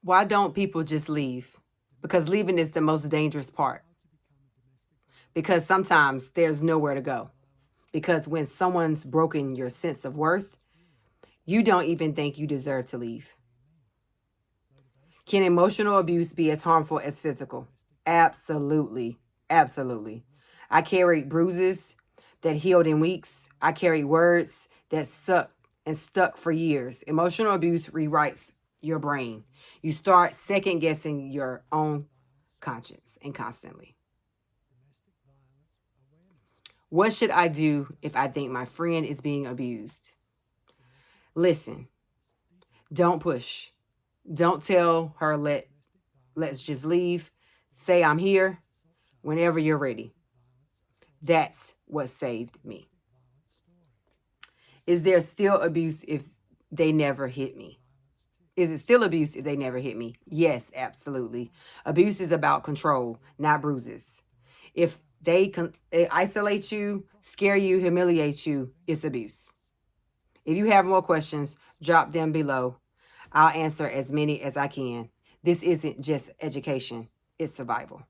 Why don't people just leave? Because leaving is the most dangerous part. Because sometimes there's nowhere to go. Because when someone's broken your sense of worth, you don't even think you deserve to leave. Can emotional abuse be as harmful as physical? Absolutely. Absolutely. I carried bruises that healed in weeks. I carried words that sucked and stuck for years. Emotional abuse rewrites your brain. You start second guessing your own conscience and constantly. What should I do if I think my friend is being abused? Listen, don't push. Don't tell her let's just leave. Say I'm here whenever you're ready. That's what saved me. Is there still abuse if they never hit me? Is it still abuse if they never hit me? Yes, absolutely. Abuse is about control, not bruises. If they isolate you, scare you, humiliate you, it's abuse. If you have more questions, drop them below. I'll answer as many as I can. This isn't just education, it's survival.